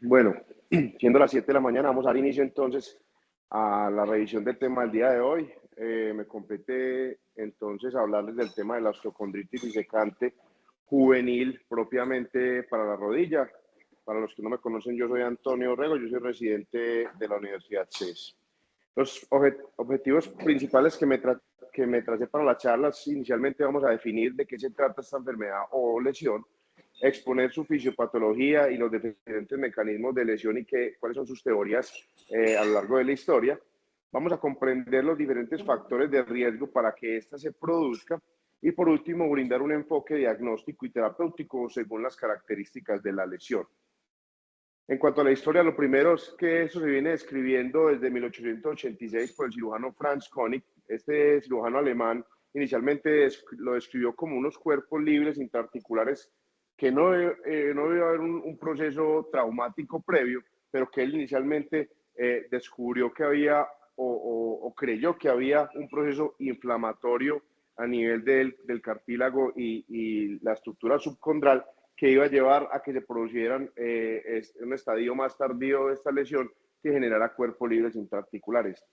Bueno, siendo las 7 de la mañana, vamos a dar inicio entonces a la revisión del tema del día de hoy. Me compete entonces hablarles del tema de la osteocondritis disecante juvenil propiamente para la rodilla. Para los que no me conocen, yo soy Antonio Rego, yo soy residente de la Universidad CES. Los objetivos principales que me tracé para la charla, inicialmente vamos a definir de qué se trata esta enfermedad o lesión, exponer su fisiopatología y los diferentes mecanismos de lesión y cuáles son sus teorías a lo largo de la historia. Vamos a comprender los diferentes factores de riesgo para que ésta se produzca y por último brindar un enfoque diagnóstico y terapéutico según las características de la lesión. En cuanto a la historia, lo primero es que eso se viene describiendo desde 1886 por el cirujano Franz Koenig. Este cirujano alemán inicialmente lo describió como unos cuerpos libres interarticulares que no debe haber un proceso traumático previo, pero que él inicialmente descubrió que había o creyó que había un proceso inflamatorio a nivel del cartílago y la estructura subcondral que iba a llevar a que se producieran un estadio más tardío de esta lesión que generara cuerpos libres intraarticulares.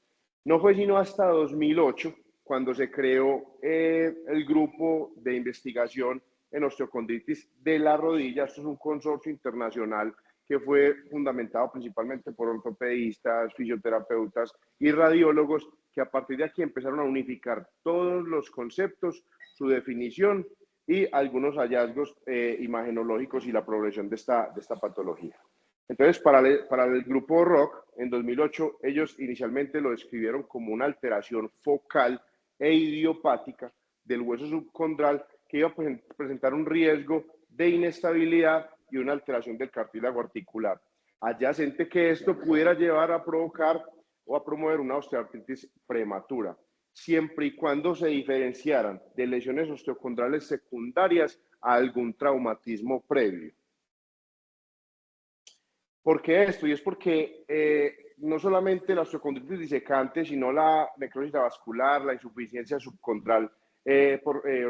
No fue sino hasta 2008 cuando se creó el grupo de investigación en osteocondritis de la rodilla. Esto es un consorcio internacional que fue fundamentado principalmente por ortopedistas, fisioterapeutas y radiólogos que a partir de aquí empezaron a unificar todos los conceptos, su definición y algunos hallazgos imagenológicos y la progresión de esta patología. Entonces, para el grupo ROC, en 2008, ellos inicialmente lo describieron como una alteración focal e idiopática del hueso subcondral que iba a presentar un riesgo de inestabilidad y una alteración del cartílago articular, adyacente que esto pudiera llevar a provocar o a promover una osteoartritis prematura, siempre y cuando se diferenciaran de lesiones osteocondrales secundarias a algún traumatismo previo. ¿Por qué esto? Y es porque no solamente la osteocondritis disecante, sino la necrosis vascular, la insuficiencia subcondral,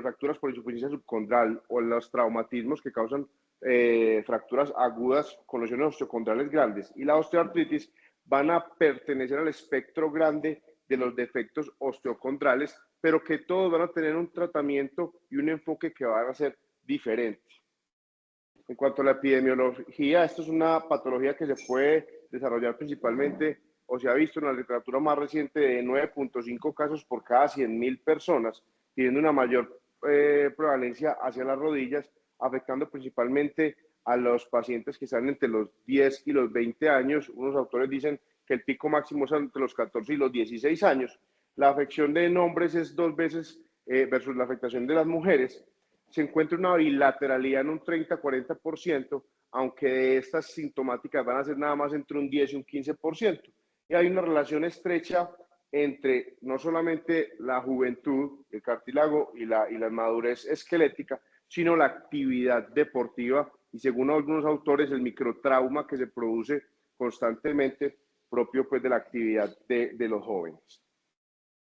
fracturas por insuficiencia subcondral o los traumatismos que causan fracturas agudas con lesiones osteocondrales grandes y la osteoartritis van a pertenecer al espectro grande de los defectos osteocondrales, pero que todos van a tener un tratamiento y un enfoque que van a ser diferentes. En cuanto a la epidemiología, esto es una patología que se puede desarrollar principalmente o se ha visto en la literatura más reciente de 9.5 casos por cada 100.000 personas, teniendo una mayor prevalencia hacia las rodillas, afectando principalmente a los pacientes que están entre los 10 y los 20 años. Unos autores dicen que el pico máximo es entre los 14 y los 16 años. La afección de hombres es 2 veces versus la afectación de las mujeres. Se encuentra una bilateralidad en un 30-40%, aunque de estas sintomáticas van a ser nada más entre un 10 y un 15%. Y hay una relación estrecha entre no solamente la juventud, el cartílago y la madurez esquelética, sino la actividad deportiva y según algunos autores el microtrauma que se produce constantemente propio pues de la actividad de los jóvenes.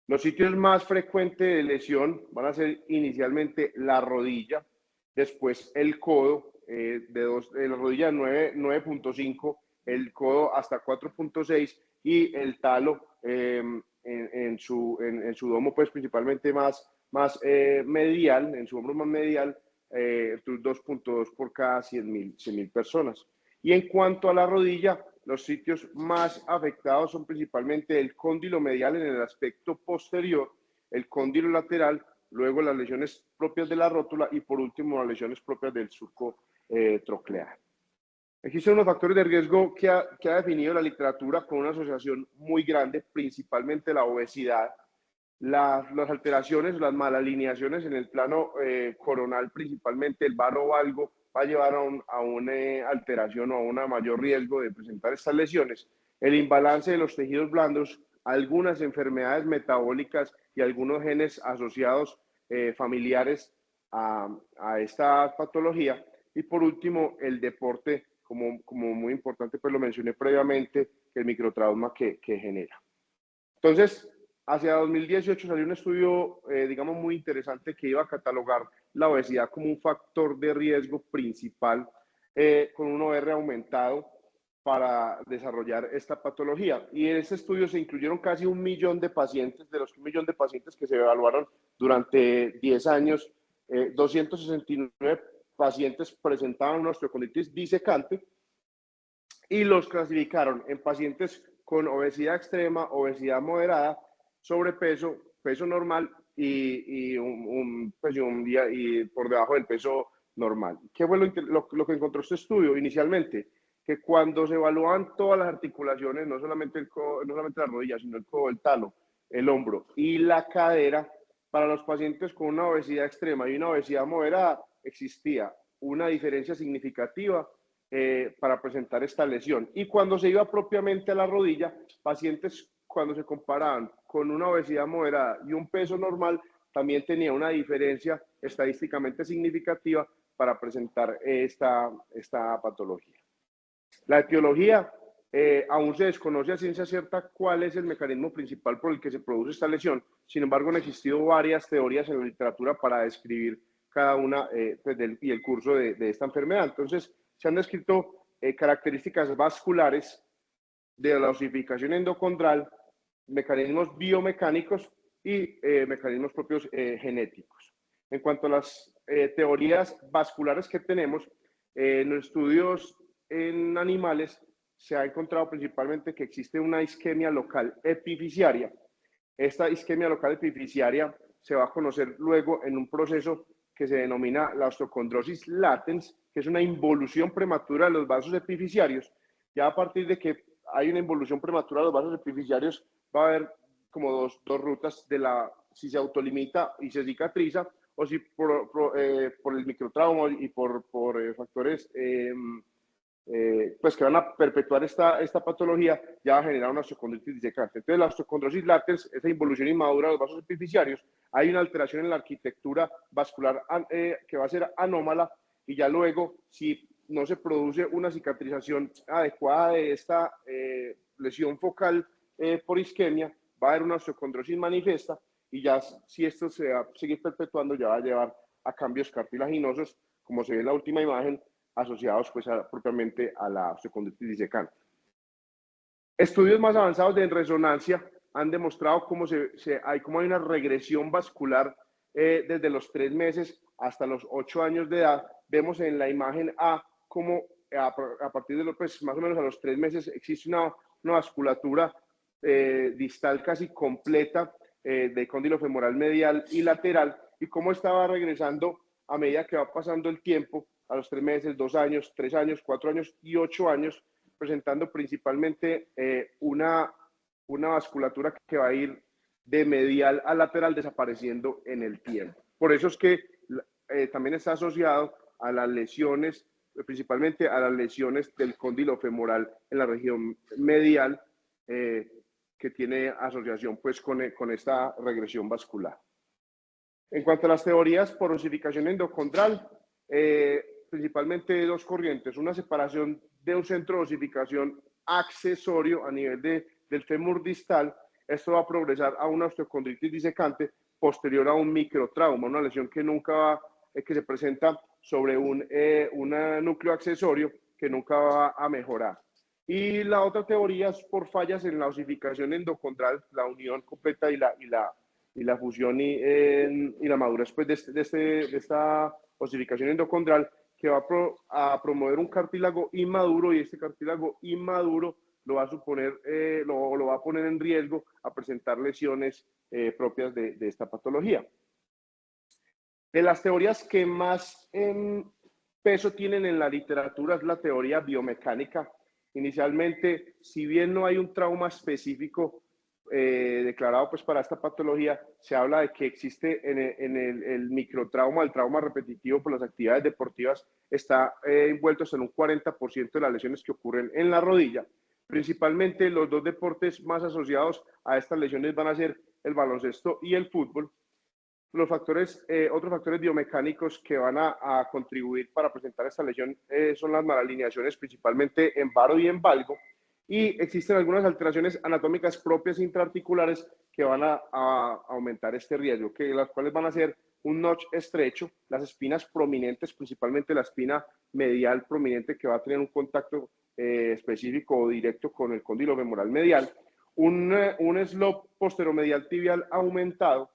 Los sitios más frecuentes de lesión van a ser inicialmente la rodilla, después el codo, la rodilla 9.5, el codo hasta 4.6 y el talo en su domo, pues principalmente más medial, en su hombro más medial, 2.2 por cada 100.000 personas. Y en cuanto a la rodilla, los sitios más afectados son principalmente el cóndilo medial en el aspecto posterior, el cóndilo lateral, luego las lesiones propias de la rótula y por último las lesiones propias del surco troclear. Existen unos factores de riesgo que ha definido la literatura con una asociación muy grande, principalmente la obesidad, las alteraciones, las malalineaciones en el plano coronal, principalmente el varo valgo, va a llevar a una alteración o a un mayor riesgo de presentar estas lesiones. El imbalance de los tejidos blandos, algunas enfermedades metabólicas y algunos genes asociados familiares a esta patología. Y por último, el deporte, como muy importante, pues lo mencioné previamente, el microtrauma que genera. Entonces, hacia 2018 salió un estudio, digamos, muy interesante que iba a catalogar la obesidad como un factor de riesgo principal con un OR aumentado para desarrollar esta patología. Y en este estudio se incluyeron casi 1 millón de pacientes, de los 1 millón de pacientes que se evaluaron durante 10 años, 269 pacientes presentaban una osteocondritis disecante y los clasificaron en pacientes con obesidad extrema, obesidad moderada, sobrepeso, peso normal y por debajo del peso normal. ¿Qué fue lo que encontró este estudio inicialmente? Que cuando se evalúan todas las articulaciones, no solamente la rodilla, sino el codo, el talo, el hombro y la cadera, para los pacientes con una obesidad extrema y una obesidad moderada existía una diferencia significativa para presentar esta lesión. Y cuando se iba propiamente a la rodilla, pacientes cuando se comparaban con una obesidad moderada y un peso normal, también tenía una diferencia estadísticamente significativa para presentar esta patología. La etiología, aún se desconoce a ciencia cierta cuál es el mecanismo principal por el que se produce esta lesión. Sin embargo, han existido varias teorías en la literatura para describir cada una y el curso de esta enfermedad. Entonces, se han descrito características vasculares de la osificación endocondral, mecanismos biomecánicos y mecanismos propios genéticos. En cuanto a las teorías vasculares que tenemos, en los estudios en animales se ha encontrado principalmente que existe una isquemia local epifisiaria. Esta isquemia local epifisiaria se va a conocer luego en un proceso que se denomina la osteocondrosis latens, que es una involución prematura de los vasos epifisiarios. Ya a partir de que hay una involución prematura de los vasos epifisiarios, va a haber como dos rutas si se autolimita y se cicatriza, o si por el microtrauma y por factores pues que van a perpetuar esta patología, ya va a generar una osteocondritis disecante. Entonces, la osteocondrosis latens, esa involución inmadura de los vasos epifisiarios, hay una alteración en la arquitectura vascular que va a ser anómala, y ya luego, si no se produce una cicatrización adecuada de esta lesión focal por isquemia, va a haber una osteocondrosis manifiesta, y ya si esto se va a seguir perpetuando, ya va a llevar a cambios cartilaginosos, como se ve en la última imagen, asociados pues propiamente a la osteocondritis disecante. Estudios más avanzados de resonancia han demostrado cómo hay una regresión vascular desde los 3 meses hasta los 8 años de edad. Vemos en la imagen A cómo a partir de pues, más o menos a los 3 meses existe una vasculatura distal casi completa de cóndilo femoral medial y lateral, y cómo estaba regresando a medida que va pasando el tiempo, a los 3 meses, 2 años, 3 años, 4 años y 8 años, presentando principalmente una vasculatura que va a ir de medial a lateral desapareciendo en el tiempo. Por eso es que también está asociado a las lesiones, principalmente a las lesiones del cóndilo femoral en la región medial, que tiene asociación pues con esta regresión vascular. En cuanto a las teorías por osificación endocondral, principalmente dos corrientes: una separación de un centro de osificación accesorio a nivel del fémur distal. Esto va a progresar a una osteocondritis disecante posterior a un microtrauma, una lesión que se presenta sobre un núcleo accesorio que nunca va a mejorar. Y la otra teoría es por fallas en la osificación endocondral, la unión completa y la fusión y la madurez pues, de esta osificación endocondral, que va a promover un cartílago inmaduro, y este cartílago inmaduro lo va a poner en riesgo a presentar lesiones propias de esta patología. De las teorías que más peso tienen en la literatura es la teoría biomecánica. Inicialmente, si bien no hay un trauma específico declarado pues para esta patología, se habla de que existe en el microtrauma, el trauma repetitivo por las actividades deportivas, está envuelto en un 40% de las lesiones que ocurren en la rodilla. Principalmente los dos deportes más asociados a estas lesiones van a ser el baloncesto y el fútbol. Otros factores biomecánicos que van a contribuir para presentar esta lesión son las malalineaciones, principalmente en varo y en valgo, Y existen algunas alteraciones anatómicas propias intraarticulares que van a aumentar este riesgo, que las cuales van a ser un notch estrecho, las espinas prominentes, principalmente la espina medial prominente que va a tener un contacto específico o directo con el cóndilo femoral medial, un slope posteromedial tibial aumentado,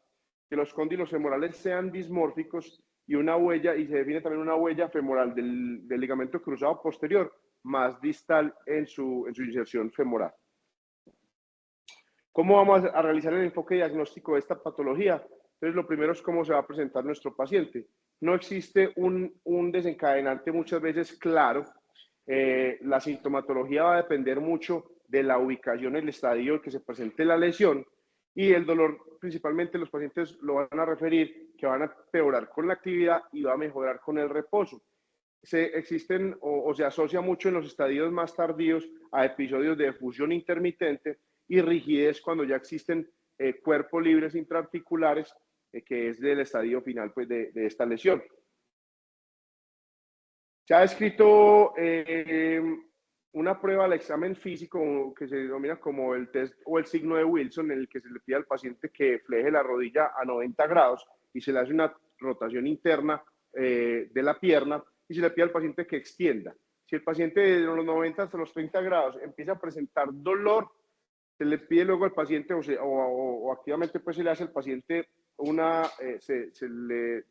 que los cóndilos femorales sean dismórficos y una huella, y se define también una huella femoral del ligamento cruzado posterior más distal en su inserción femoral. ¿Cómo vamos a realizar el enfoque diagnóstico de esta patología? Entonces, lo primero es cómo se va a presentar nuestro paciente. No existe un desencadenante muchas veces claro. La sintomatología va a depender mucho de la ubicación, el estadio en que se presente la lesión, y el dolor, principalmente los pacientes lo van a referir que van a empeorar con la actividad y va a mejorar con el reposo. Existen o se asocia mucho en los estadios más tardíos a episodios de efusión intermitente y rigidez cuando ya existen cuerpos libres intraarticulares, que es del estadio final pues, de esta lesión. Se ha descrito una prueba al examen físico que se denomina como el test o el signo de Wilson, en el que se le pide al paciente que fleje la rodilla a 90 grados y se le hace una rotación interna de la pierna y se le pide al paciente que extienda. Si el paciente de los 90 hasta los 30 grados empieza a presentar dolor, se le pide luego al paciente o activamente pues se le hace al paciente se le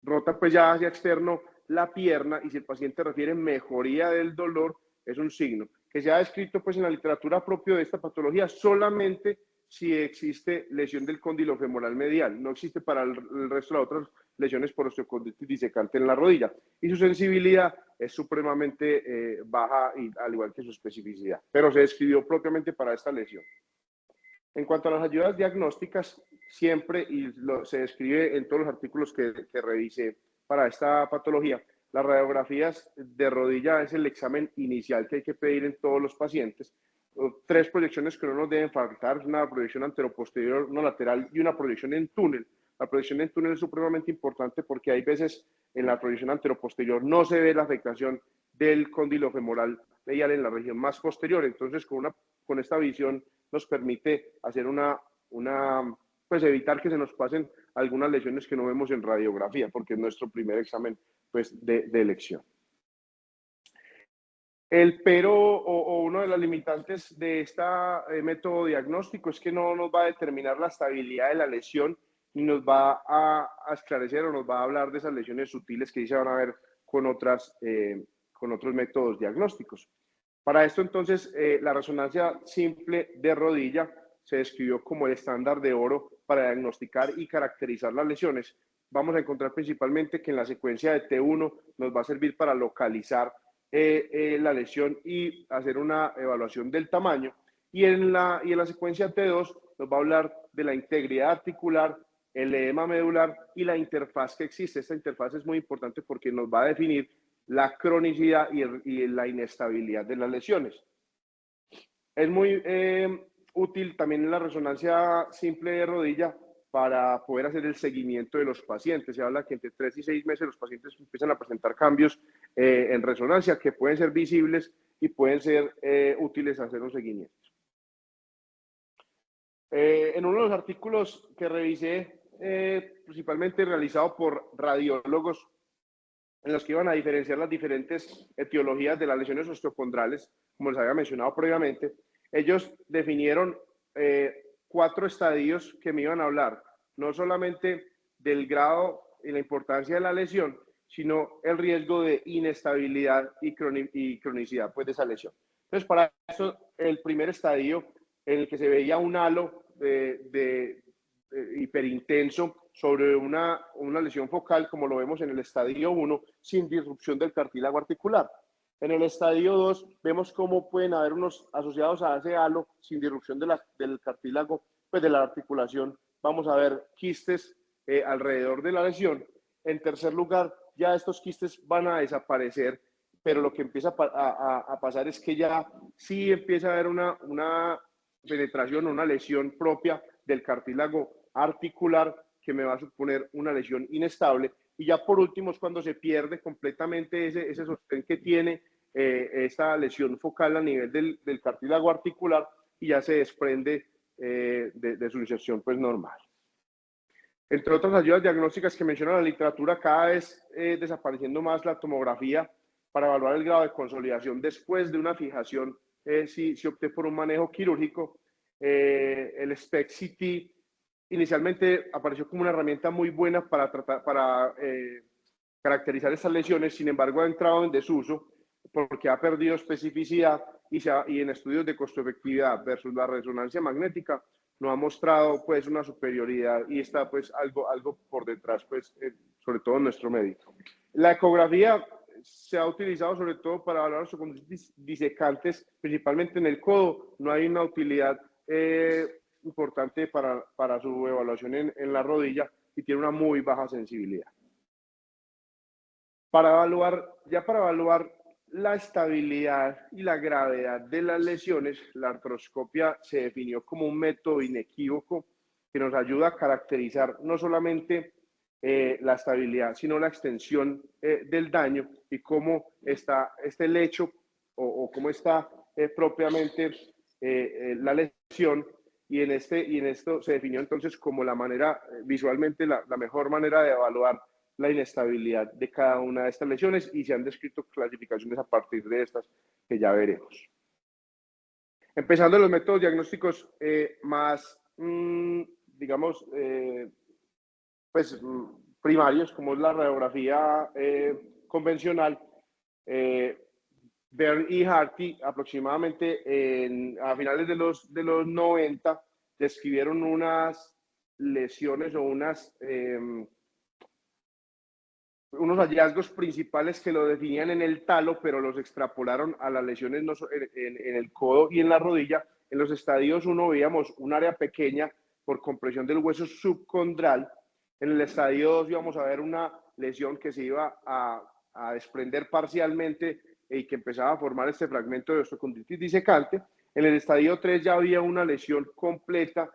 rota pues ya hacia externo la pierna, y si el paciente refiere mejoría del dolor, es un signo que se ha descrito pues en la literatura propio de esta patología solamente si existe lesión del cóndilo femoral medial. No existe para el resto de las otras lesiones por osteocondritis disecante en la rodilla, y su sensibilidad es supremamente baja, y, al igual que su especificidad, pero se describió propiamente para esta lesión. En cuanto a las ayudas diagnósticas, siempre, se describe en todos los artículos que revisé para esta patología, las radiografías de rodilla es el examen inicial que hay que pedir en todos los pacientes. 3 proyecciones que no nos deben faltar: una proyección anteroposterior, una lateral y una proyección en túnel. La proyección en túnel es supremamente importante porque hay veces en la proyección anteroposterior no se ve la afectación del cóndilo femoral medial en la región más posterior. Entonces, con esta visión nos permite hacer pues evitar que se nos pasen algunas lesiones que no vemos en radiografía, porque es nuestro primer examen pues, de elección. Pero uno de los limitantes de este método diagnóstico es que no nos va a determinar la estabilidad de la lesión, ni nos va a esclarecer o nos va a hablar de esas lesiones sutiles que sí se van a ver con otros métodos diagnósticos. Para esto, entonces, la resonancia simple de rodilla se describió como el estándar de oro para diagnosticar y caracterizar las lesiones. Vamos a encontrar principalmente que en la secuencia de T1 nos va a servir para localizar la lesión y hacer una evaluación del tamaño. Y en la secuencia T2 nos va a hablar de la integridad articular, el edema medular y la interfaz que existe. Esta interfaz es muy importante porque nos va a definir la cronicidad y la inestabilidad de las lesiones. Es muy útil también la resonancia simple de rodilla para poder hacer el seguimiento de los pacientes. Se habla que entre 3 y 6 meses los pacientes empiezan a presentar cambios en resonancia que pueden ser visibles y pueden ser útiles hacer un seguimiento. En uno de los artículos que revisé, principalmente realizado por radiólogos, en los que iban a diferenciar las diferentes etiologías de las lesiones osteocondrales, como les había mencionado previamente, ellos definieron 4 estadios que me iban a hablar, no solamente del grado y la importancia de la lesión, sino el riesgo de inestabilidad y cronicidad pues, de esa lesión. Entonces, para eso, el primer estadio en el que se veía un halo de hiperintenso sobre una lesión focal, como lo vemos en el estadio 1, sin disrupción del cartílago articular. En el estadio 2 vemos cómo pueden haber unos asociados a ese halo sin disrupción del cartílago, pues de la articulación. Vamos a ver quistes alrededor de la lesión. En tercer lugar, ya estos quistes van a desaparecer, pero lo que empieza a pasar es que ya sí empieza a haber una penetración, una lesión propia del cartílago articular que me va a suponer una lesión inestable. Y ya por último es cuando se pierde completamente ese sostén que tiene esta lesión focal a nivel del cartílago articular y ya se desprende de su inserción pues normal. Entre otras ayudas diagnósticas que menciona la literatura, cada vez desapareciendo más la tomografía para evaluar el grado de consolidación después de una fijación, si opté por un manejo quirúrgico. El SPECT-CT inicialmente apareció como una herramienta muy buena para caracterizar estas lesiones, sin embargo ha entrado en desuso porque ha perdido especificidad y en estudios de costo-efectividad versus la resonancia magnética no ha mostrado pues una superioridad y está pues algo por detrás pues sobre todo en nuestro medio. La ecografía se ha utilizado sobre todo para evaluar osteocondritis disecantes, principalmente en el codo. No hay una utilidad importante para su evaluación en la rodilla y tiene una muy baja sensibilidad. Para evaluar la estabilidad y la gravedad de las lesiones, la artroscopia se definió como un método inequívoco que nos ayuda a caracterizar no solamente la estabilidad, sino la extensión del daño y cómo está este lecho o cómo está propiamente la lesión. Y en esto se definió entonces como la manera, visualmente la mejor manera de evaluar la inestabilidad de cada una de estas lesiones y se han descrito clasificaciones a partir de estas que ya veremos. Empezando los métodos diagnósticos más, digamos, pues primarios, como es la radiografía convencional. Bern y Harty, aproximadamente a finales de los 90, describieron unas lesiones o unos hallazgos principales que lo definían en el talo, pero los extrapolaron a las lesiones en el codo y en la rodilla. En los estadios 1 veíamos un área pequeña por compresión del hueso subcondral. En el estadio 2 íbamos a ver una lesión que se iba a desprender parcialmente y que empezaba a formar este fragmento de osteocondritis disecante. En el estadio 3 ya había una lesión completa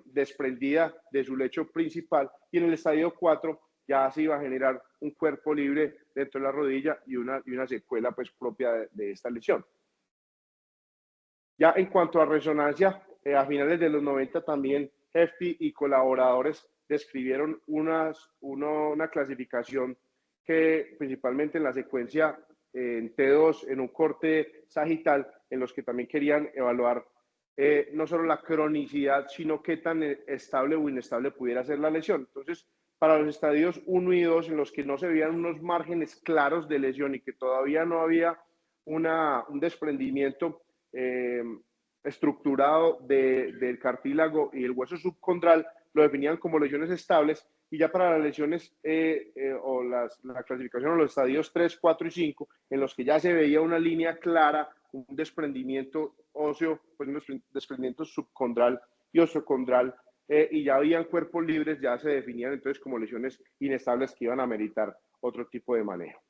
desprendida de su lecho principal, y en el estadio 4 ya se iba a generar un cuerpo libre dentro de la rodilla y una secuela pues propia de esta lesión. Ya en cuanto a resonancia, a finales de los 90 también Hefty y colaboradores describieron una clasificación que principalmente en la secuencia en T2, en un corte sagital, en los que también querían evaluar no solo la cronicidad, sino qué tan estable o inestable pudiera ser la lesión. Entonces, para los estadios 1 y 2, en los que no se veían unos márgenes claros de lesión y que todavía no había un desprendimiento estructurado del cartílago y el hueso subcondral, lo definían como lesiones estables. Y ya para las lesiones o la clasificación de los estadios 3, 4 y 5, en los que ya se veía una línea clara, un desprendimiento óseo, pues un desprendimiento subcondral y osteocondral, y ya habían cuerpos libres, ya se definían entonces como lesiones inestables que iban a meritar otro tipo de manejo.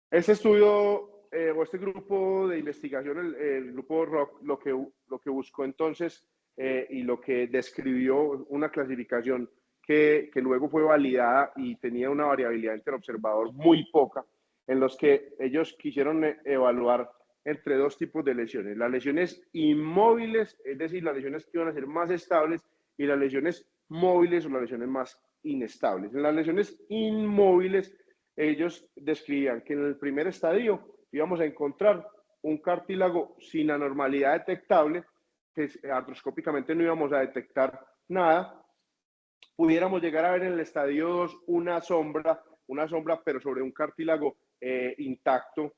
Este estudio o este grupo de investigación, el grupo ROC, lo que buscó entonces y lo que describió una clasificación que luego fue validada y tenía una variabilidad interobservador muy poca, en los que ellos quisieron evaluar entre dos tipos de lesiones: las lesiones inmóviles, es decir, las lesiones que iban a ser más estables, y las lesiones móviles o las lesiones más inestables. En las lesiones inmóviles, ellos describían que en el primer estadio íbamos a encontrar un cartílago sin anormalidad detectable, que artroscópicamente no íbamos a detectar nada. Pudiéramos llegar a ver en el estadio 2 una sombra, pero sobre un cartílago intacto,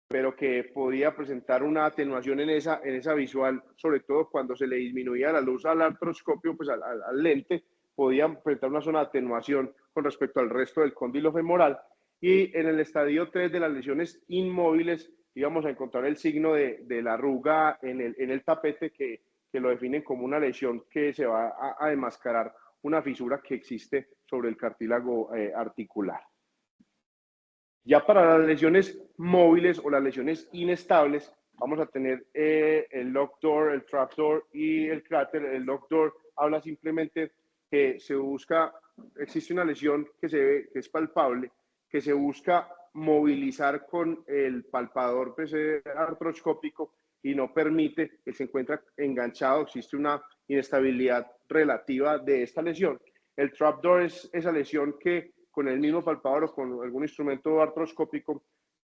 pero que podía presentar una atenuación en esa visual, sobre todo cuando se le disminuía la luz al artroscopio, pues al lente, podía presentar una zona de atenuación con respecto al resto del cóndilo femoral. Y en el estadio 3 de las lesiones inmóviles íbamos a encontrar el signo de la arruga en el tapete que lo definen como una lesión que se va a enmascarar una fisura que existe sobre el cartílago articular. Ya para las lesiones móviles o las lesiones inestables, vamos a tener el lockdoor, el trapdoor y el cráter. El lockdoor habla simplemente que se busca, existe una lesión que se ve, que es palpable, que se busca movilizar con el palpador pues, artroscópico y no permite que se encuentre enganchado, existe una inestabilidad relativa de esta lesión. El trapdoor es esa lesión que con el mismo palpador o con algún instrumento artroscópico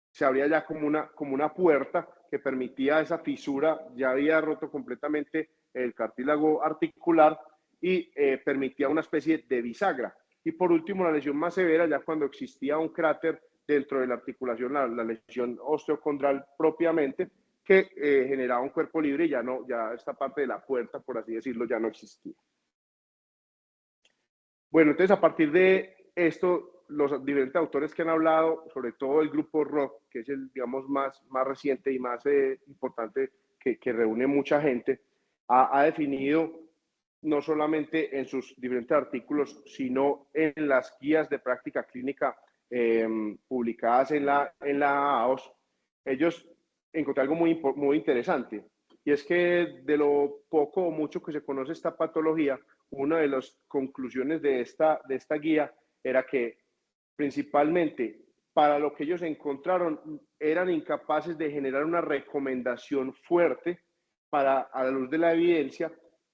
se abría ya como una puerta que permitía esa fisura, ya había roto completamente el cartílago articular y permitía una especie de bisagra. Y por último, la lesión más severa, ya cuando existía un cráter dentro de la articulación, la lesión osteocondral propiamente, que generaba un cuerpo libre y ya esta parte de la puerta, por así decirlo, ya no existía. Bueno, entonces a partir de esto, los diferentes autores que han hablado, sobre todo el grupo ROC, que es el, digamos, más reciente y más importante, que reúne mucha gente, ha definido no solamente en sus diferentes artículos, sino en las guías de práctica clínica publicadas en la AOS. Ellos encontraron algo muy interesante, y es que de lo poco o mucho que se conoce esta patología, una de las conclusiones de esta guía era que principalmente para lo que ellos encontraron eran incapaces de generar una recomendación fuerte a la luz de la evidencia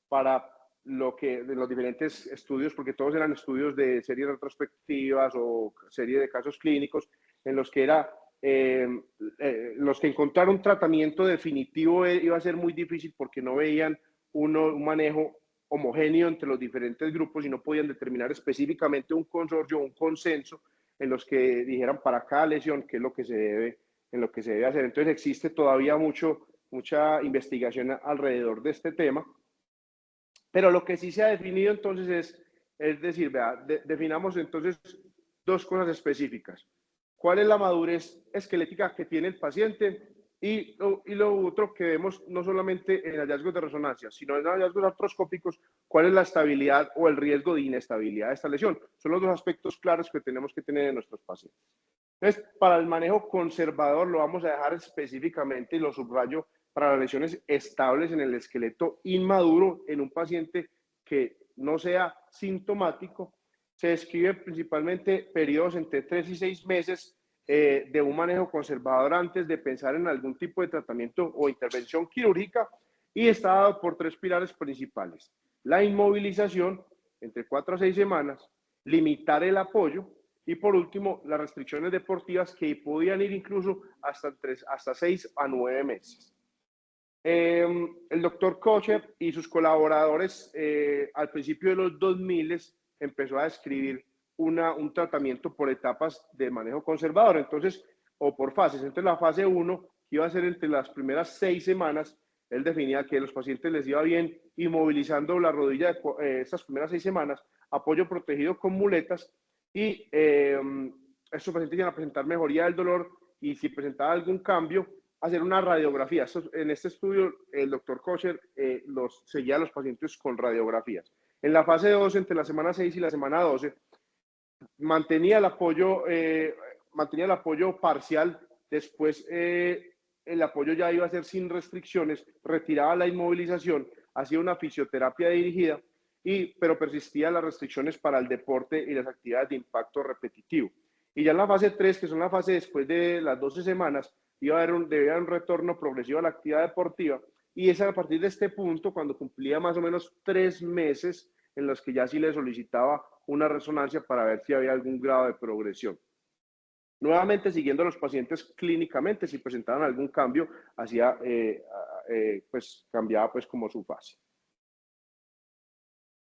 para de los diferentes estudios, porque todos eran estudios de series retrospectivas o serie de casos clínicos en los que los que encontraron un tratamiento definitivo iba a ser muy difícil porque no veían un manejo homogéneo entre los diferentes grupos y no podían determinar específicamente un consorcio, un consenso en los que dijeran para cada lesión qué es lo que se debe hacer. Entonces existe todavía mucha investigación alrededor de este tema, pero lo que sí se ha definido entonces es decir, definamos entonces dos cosas específicas. ¿Cuál es la madurez esquelética que tiene el paciente? Y lo otro que vemos no solamente en hallazgos de resonancia, sino en hallazgos artroscópicos, cuál es la estabilidad o el riesgo de inestabilidad de esta lesión. Son los dos aspectos claros que tenemos que tener en nuestros pacientes. Entonces, para el manejo conservador lo vamos a dejar específicamente, y lo subrayo, para las lesiones estables en el esqueleto inmaduro en un paciente que no sea sintomático. Se describe principalmente periodos entre 3 y 6 meses de un manejo conservador antes de pensar en algún tipo de tratamiento o intervención quirúrgica, y está dado por 3 pilares principales: la inmovilización entre 4 a 6 semanas, limitar el apoyo y por último las restricciones deportivas, que podían ir incluso hasta 6 a 9 meses. El doctor Kocher y sus colaboradores al principio de los 2000 empezó a describir un tratamiento por etapas de manejo conservador, entonces, o por fases. Entonces la fase 1, que iba a ser entre las primeras 6 semanas, él definía que a los pacientes les iba bien inmovilizando la rodilla estas primeras 6 semanas, apoyo protegido con muletas, y estos pacientes iban a presentar mejoría del dolor, y si presentaba algún cambio, hacer una radiografía. En este estudio, el doctor Kocher seguía a los pacientes con radiografías. En la fase 2, entre la semana 6 y la semana 12, mantenía el apoyo parcial. Después, el apoyo ya iba a ser sin restricciones, retiraba la inmovilización, hacía una fisioterapia dirigida, pero persistían las restricciones para el deporte y las actividades de impacto repetitivo. Y ya en la fase 3, que son la fase después de las 12 semanas, debía haber un retorno progresivo a la actividad deportiva, y es a partir de este punto cuando cumplía más o menos 3 meses en los que ya sí le solicitaba una resonancia para ver si había algún grado de progresión. Nuevamente, siguiendo a los pacientes clínicamente, si presentaban algún cambio, cambiaba pues como su fase.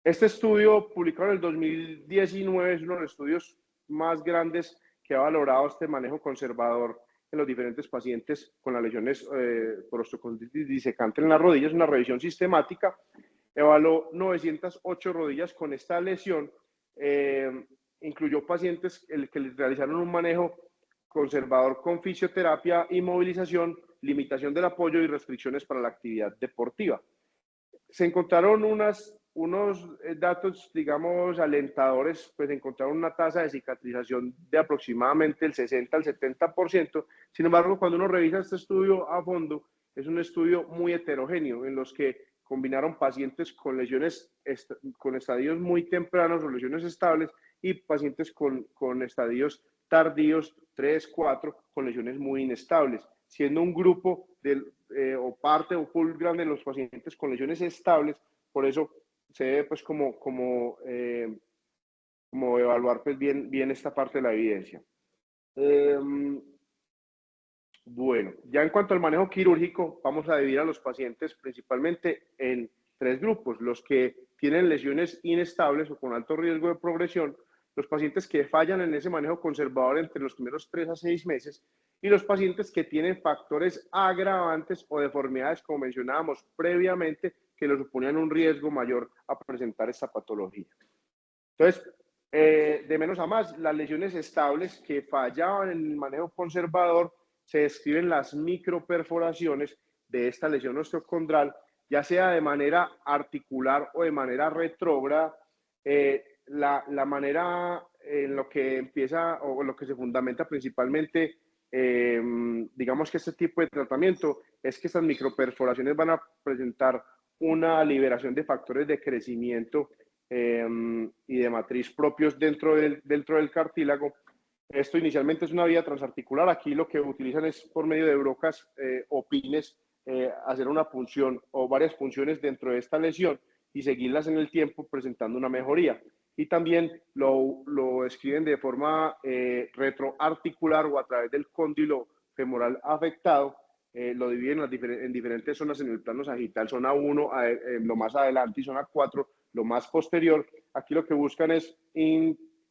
Este estudio, publicado en el 2019, es uno de los estudios más grandes que ha valorado este manejo conservador en los diferentes pacientes con las lesiones por osteocondritis disecante en la rodilla. Es una revisión sistemática. Evaluó 908 rodillas con esta lesión. Incluyó pacientes que les realizaron un manejo conservador con fisioterapia, inmovilización, limitación del apoyo y restricciones para la actividad deportiva. Se encontraron unos datos, digamos, alentadores, pues encontraron una tasa de cicatrización de aproximadamente el 60 al 70%. Sin embargo, cuando uno revisa este estudio a fondo, es un estudio muy heterogéneo, en los que combinaron pacientes con lesiones con estadios muy tempranos o lesiones estables y pacientes con estadios tardíos, 3, 4, con lesiones muy inestables, siendo un grupo o parte o pool grande de los pacientes con lesiones estables. Por eso se debe pues como evaluar pues bien esta parte de la evidencia. Bueno, ya en cuanto al manejo quirúrgico, vamos a dividir a los pacientes principalmente en 3 grupos: los que tienen lesiones inestables o con alto riesgo de progresión, los pacientes que fallan en ese manejo conservador entre los primeros 3 a 6 meses, y los pacientes que tienen factores agravantes o deformidades, como mencionábamos previamente, que les suponían un riesgo mayor a presentar esta patología. Entonces, de menos a más, las lesiones estables que fallaban en el manejo conservador, se describen las microperforaciones de esta lesión osteocondral, ya sea de manera articular o de manera retrógrada. La manera en lo que empieza o en lo que se fundamenta principalmente, digamos que este tipo de tratamiento, es que estas microperforaciones van a presentar una liberación de factores de crecimiento y de matriz propios dentro del cartílago. Esto inicialmente es una vía transarticular. Aquí lo que utilizan es, por medio de brocas o pines, hacer una punción o varias punciones dentro de esta lesión y seguirlas en el tiempo, presentando una mejoría. Y también lo escriben de forma retroarticular o a través del cóndilo femoral afectado. Lo dividen en diferentes zonas en el plano sagital: zona 1, lo más adelante, y zona 4, lo más posterior. Aquí lo que buscan es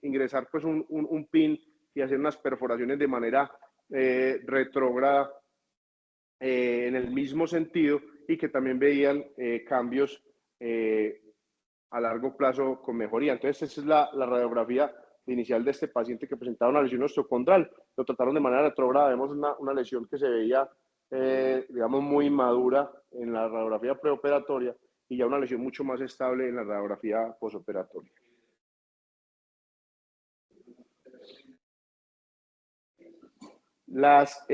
ingresar pues un pin y hacer unas perforaciones de manera retrógrada en el mismo sentido, y que también veían cambios a largo plazo con mejoría. Entonces, esa es la radiografía inicial de este paciente que presentaba una lesión osteocondral. Lo trataron de manera retrógrada. Vemos una lesión que se veía, digamos, muy madura en la radiografía preoperatoria, y ya una lesión mucho más estable en la radiografía posoperatoria. Las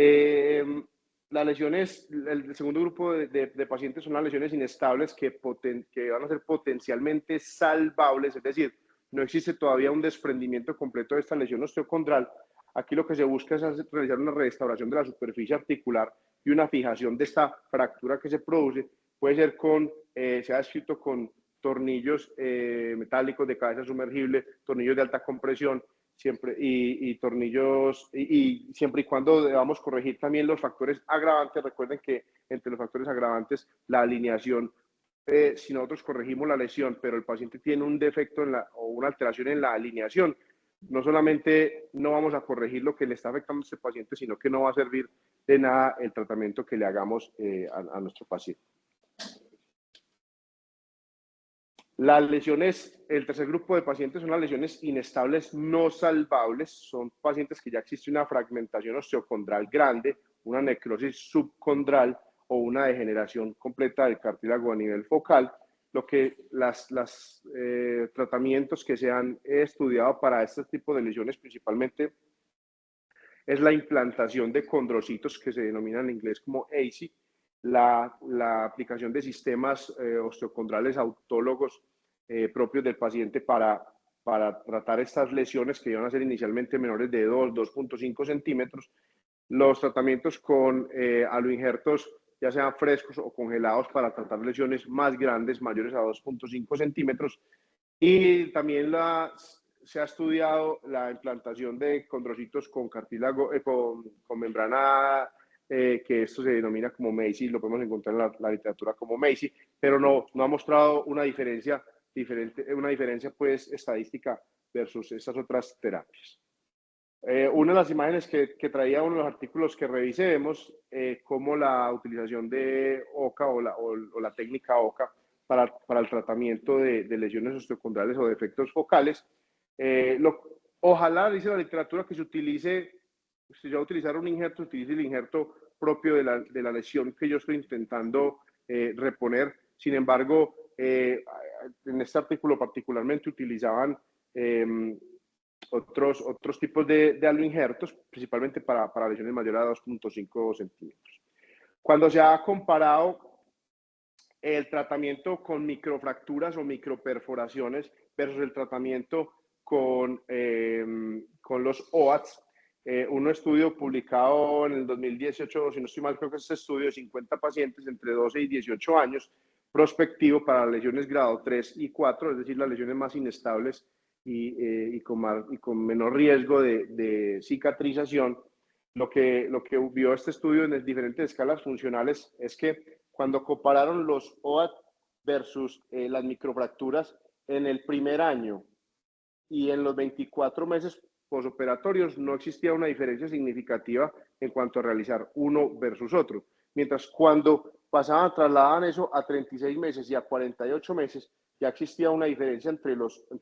lesiones, el segundo grupo de pacientes son las lesiones inestables que van a ser potencialmente salvables, es decir, no existe todavía un desprendimiento completo de esta lesión osteocondral. Aquí lo que se busca es realizar una restauración de la superficie articular y una fijación de esta fractura que se produce. Puede ser se ha descrito con tornillos metálicos de cabeza sumergible, tornillos de alta compresión, siempre, y tornillos, y siempre y cuando debamos corregir también los factores agravantes. Recuerden que entre los factores agravantes, la alineación, si nosotros corregimos la lesión, pero el paciente tiene un defecto o una alteración en la alineación, no solamente no vamos a corregir lo que le está afectando a este paciente, sino que no va a servir de nada el tratamiento que le hagamos a nuestro paciente. Las lesiones, el tercer grupo de pacientes son las lesiones inestables no salvables. Son pacientes que ya existe una fragmentación osteocondral grande, una necrosis subcondral o una degeneración completa del cartílago a nivel focal. Lo que los tratamientos que se han estudiado para este tipo de lesiones principalmente es la implantación de condrocitos, que se denomina en inglés como ACI, la aplicación de sistemas osteocondrales autólogos propios del paciente para tratar estas lesiones, que iban a ser inicialmente menores de 2.5 centímetros. Los tratamientos con aloinjertos, ya sean frescos o congelados, para tratar lesiones más grandes, mayores a 2.5 centímetros. Y también se ha estudiado la implantación de condrocitos con cartílago, con membrana, que esto se denomina como MACI, lo podemos encontrar en la literatura como MACI, pero no ha mostrado una diferencia pues estadística versus estas otras terapias. Una de las imágenes que traía uno de los artículos que revisé, vemos cómo la utilización de OCA o la técnica OCA para el tratamiento de lesiones osteocondrales o defectos focales. Ojalá, dice la literatura, que se utilice, si yo voy a utilizar un injerto, utilice el injerto propio de la lesión que yo estoy intentando reponer. Sin embargo, en este artículo particularmente utilizaban otros tipos de aloinjertos, principalmente para lesiones mayores a 2.5 centímetros. Cuando se ha comparado el tratamiento con microfracturas o microperforaciones versus el tratamiento con los OATS, un estudio publicado en el 2018, si no estoy mal, creo que es este estudio de 50 pacientes entre 12 y 18 años, prospectivo para lesiones grado 3 y 4, es decir, las lesiones más inestables y con menor riesgo de cicatrización. Lo que vio este estudio en diferentes escalas funcionales es que cuando compararon los OAT versus las microfracturas en el primer año y en los 24 meses posoperatorios no existía una diferencia significativa en cuanto a realizar uno versus otro. Mientras cuando trasladaban eso a 36 meses y a 48 meses, ya existía una diferencia entre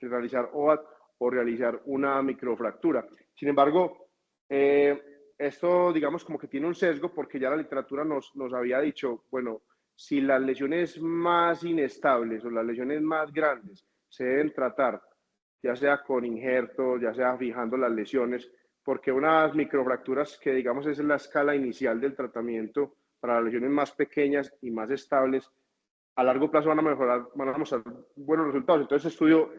realizar OAT o realizar una microfractura. Sin embargo, esto digamos como que tiene un sesgo porque ya la literatura nos había dicho, bueno, si las lesiones más inestables o las lesiones más grandes se deben tratar ya sea con injertos, ya sea fijando las lesiones, porque unas microfracturas que digamos es la escala inicial del tratamiento para las lesiones más pequeñas y más estables, a largo plazo van a mostrar buenos resultados. Entonces, este estudio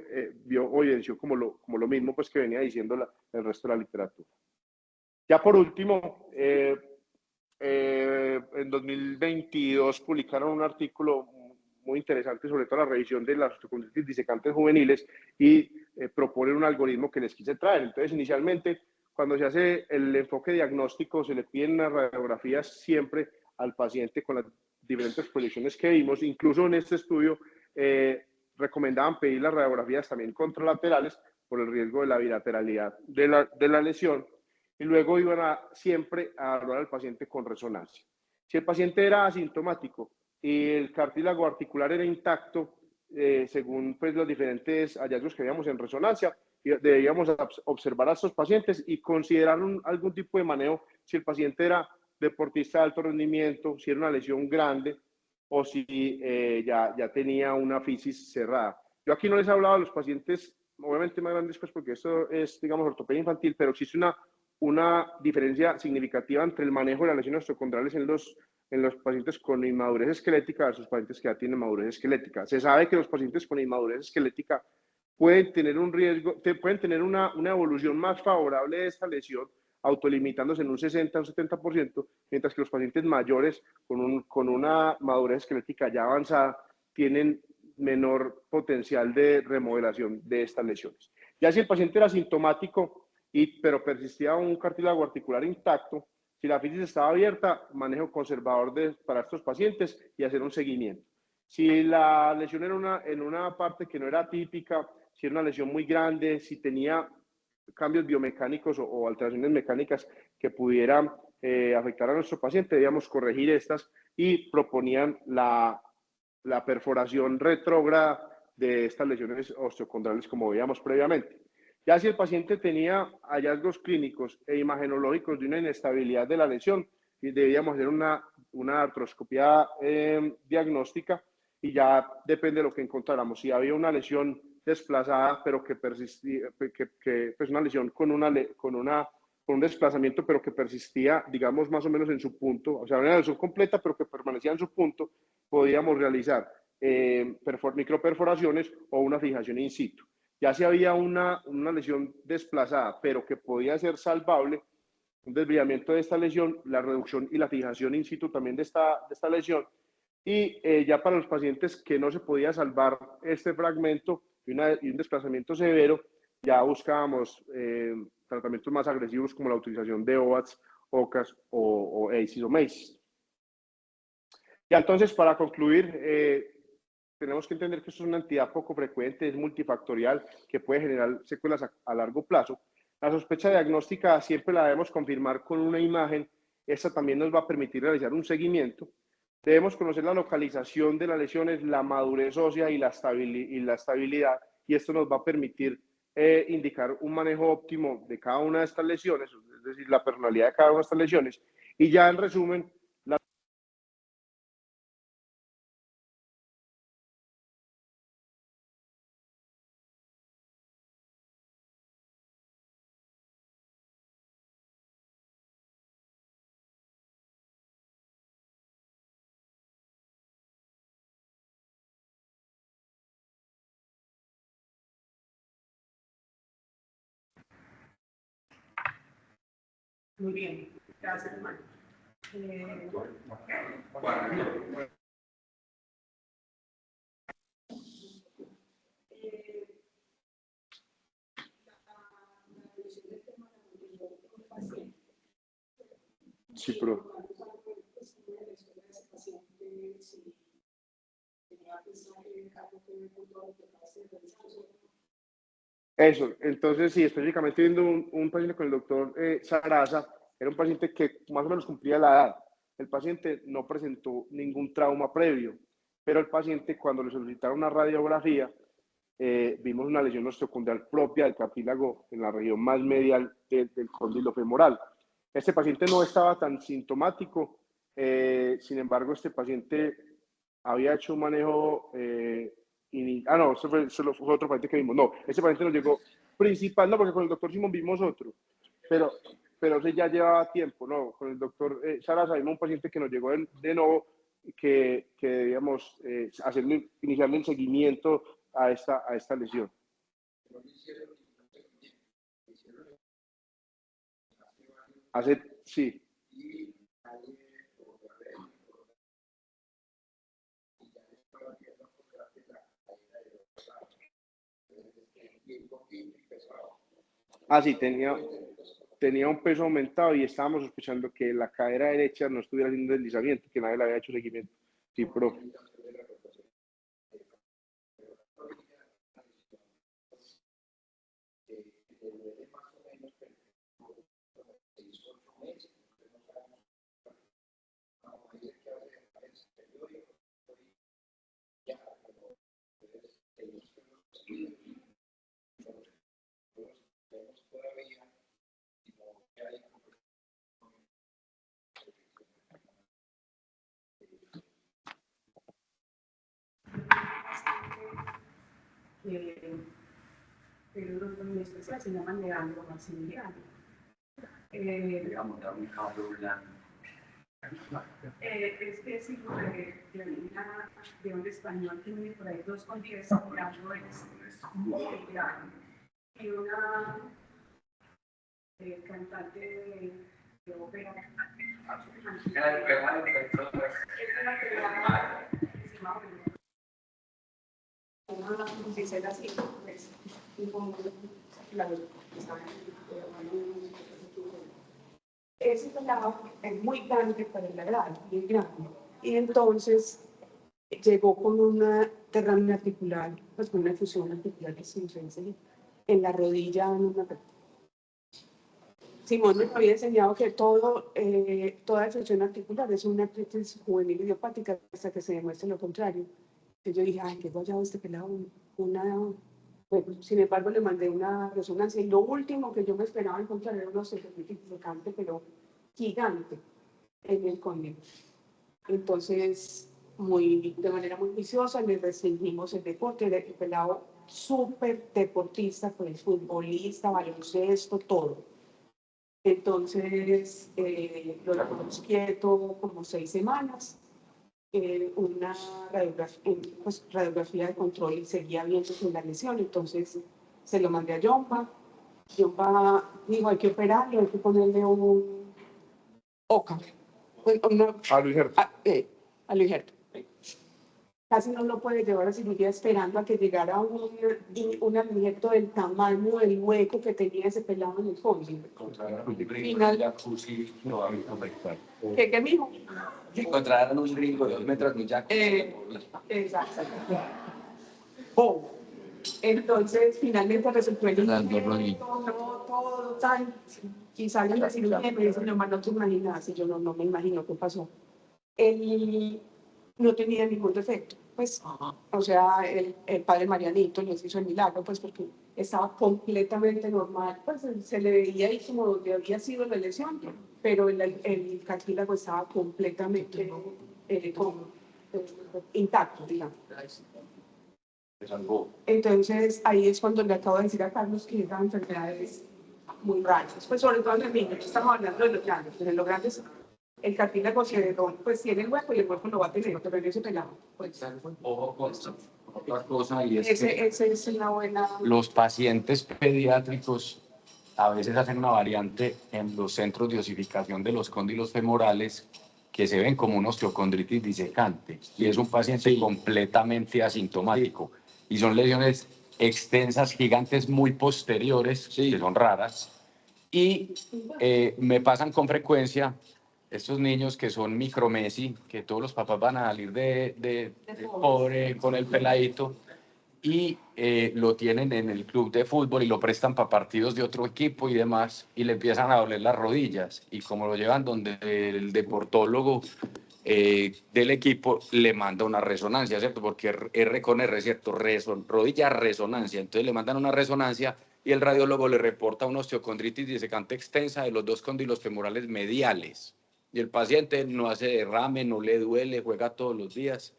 vio o evidenció como lo mismo pues, que venía diciendo el resto de la literatura. Ya por último, en 2022 publicaron un artículo muy interesante sobre toda la revisión de las osteocondritis disecantes juveniles y proponen un algoritmo que les quise traer. Entonces, inicialmente, cuando se hace el enfoque diagnóstico, se le piden las radiografías siempre al paciente con las diferentes proyecciones que vimos. Incluso en este estudio recomendaban pedir las radiografías también contralaterales por el riesgo de la bilateralidad de la lesión y luego iban siempre a evaluar al paciente con resonancia. Si el paciente era asintomático y el cartílago articular era intacto, según pues, los diferentes hallazgos que veíamos en resonancia, debíamos observar a estos pacientes y considerar algún tipo de manejo si el paciente era deportista de alto rendimiento, si era una lesión grande o si ya tenía una fisis cerrada. Yo aquí no les he hablado de los pacientes, obviamente más grandes, pues porque esto es, digamos, ortopedia infantil, pero existe una diferencia significativa entre el manejo de las lesiones osteocondrales en los pacientes con inmadurez esquelética versus pacientes que ya tienen madurez esquelética. Se sabe que los pacientes con inmadurez esquelética pueden tener un riesgo, pueden tener una evolución más favorable de esta lesión, autolimitándose en un 60 o un 70%, mientras que los pacientes mayores con una madurez esquelética ya avanzada tienen menor potencial de remodelación de estas lesiones. Ya si el paciente era asintomático, pero persistía un cartílago articular intacto, si la fisis estaba abierta, manejo conservador para estos pacientes y hacer un seguimiento. Si la lesión era en una parte que no era típica, si era una lesión muy grande, si tenía cambios biomecánicos o alteraciones mecánicas que pudieran afectar a nuestro paciente, debíamos corregir estas y proponían la perforación retrógrada de estas lesiones osteocondrales como veíamos previamente. Ya si el paciente tenía hallazgos clínicos e imagenológicos de una inestabilidad de la lesión, debíamos hacer una artroscopía diagnóstica y ya depende de lo que encontráramos. Si había una lesión desplazada, pero que persistía, pues una lesión con un desplazamiento, pero que persistía, digamos, más o menos en su punto, o sea, una lesión completa, pero que permanecía en su punto, podíamos realizar microperforaciones o una fijación in situ. Ya si había una lesión desplazada, pero que podía ser salvable, un desviamiento de esta lesión, la reducción y la fijación in situ también de esta lesión. Y ya para los pacientes que no se podía salvar este fragmento y un desplazamiento severo, ya buscábamos tratamientos más agresivos como la utilización de OATs, OCAS o ACEs o MACEs. Ya entonces, para concluir, tenemos que entender que esto es una entidad poco frecuente, es multifactorial, que puede generar secuelas a largo plazo. La sospecha diagnóstica siempre la debemos confirmar con una imagen. Esta también nos va a permitir realizar un seguimiento. Debemos conocer la localización de las lesiones, la madurez ósea y la estabilidad, y esto nos va a permitir indicar un manejo óptimo de cada una de estas lesiones, es decir, la personalidad de cada una de estas lesiones. Y ya en resumen, Muy bien, gracias, hermano. Sí, pero... Eso, entonces sí, específicamente viendo un paciente con el doctor Sarasa, era un paciente que más o menos cumplía la edad. El paciente no presentó ningún trauma previo, pero el paciente cuando le solicitaron una radiografía, vimos una lesión osteocondral propia del cartílago en la región más medial del cóndilo femoral. Este paciente no estaba tan sintomático, sin embargo, este paciente había hecho un manejo... no, eso fue otro paciente que vimos. No, ese paciente nos llegó principal, no, porque con el doctor Simón vimos otro, pero, pero ese ya llevaba tiempo, ¿no? Con el doctor Sarasa vimos un paciente que nos llegó de nuevo, que debíamos iniciarle el seguimiento a esta lesión. Sí. Sí, tenía un peso aumentado y estábamos sospechando que la cadera derecha no estuviera haciendo deslizamiento, que nadie le había hecho seguimiento. Sí, pero... El grupo muy especial se llama Leandro Maximiliano. Es hijo de un español que vive por ahí 2,10, Leandro es muy grande. Y una cantante de ópera. Es una princesa así, pues, ese pelado es muy grande para la edad, muy grande. Y entonces llegó con una derrame articular, pues con una efusión articular en la rodilla. Simón me había enseñado que toda efusión articular es una artritis juvenil idiopática hasta que se demuestre lo contrario. Entonces yo dije, ay, qué guayado este pelado, bueno, sin embargo le mandé una resonancia y lo último que yo me esperaba encontrar era un osteogenético pero gigante en el cóndilo. Entonces, de manera muy juiciosa, le restringimos el deporte, el pelado súper deportista, pues futbolista, baloncesto, todo. Entonces, lo dejamos quieto como 6 semanas. Una radiografía de control y seguía viéndose la lesión, entonces se lo mandé a Jomba. Jomba dijo, hay que operarlo, hay que ponerle un OCA. A Luis Gerto. A Luis Gerto. Casi no lo puede llevar a cirugía esperando a que llegara un alimento del tamaño del hueco que tenía ese pelado en el fondo. Final. ¿Qué mijo? Encontraron un gringo de 2 metros de jaco. Exacto. Entonces, finalmente resultó el todo tal. Y salen la cirugía y me dicen, no, no te imaginas. Y yo no me imagino qué pasó. Él no tenía ningún defecto. Pues, o sea, el padre Marianito les hizo el milagro, pues porque estaba completamente normal, pues se le veía ahí como donde había sido la lesión, pero el cartílago estaba completamente intacto, digamos. Entonces, ahí es cuando le acabo de decir a Carlos que eran enfermedades muy raras, pues sobre todo en el niño, estamos hablando de los grandes, en los grandes el cartílago pues tiene el hueco y el hueco lo va a tener, pero en ese pelado, pues. Ojo con otra cosa y es ese es una buena... Los pacientes pediátricos a veces hacen una variante en los centros de osificación de los cóndilos femorales que se ven como una osteocondritis disecante y es un paciente completamente asintomático y son lesiones extensas, gigantes, muy posteriores, que son raras y me pasan con frecuencia estos niños que son micromesi, que todos los papás van a salir de pobre con el peladito y lo tienen en el club de fútbol y lo prestan para partidos de otro equipo y demás, y le empiezan a doler las rodillas. Y como lo llevan donde el deportólogo del equipo, le manda una resonancia, ¿cierto? Porque R con R, ¿cierto? Rodilla, resonancia. Entonces le mandan una resonancia y el radiólogo le reporta una osteocondritis disecante extensa de los dos cóndilos femorales mediales. Y el paciente no hace derrame, no le duele, juega todos los días.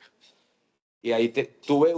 Y ahí tuve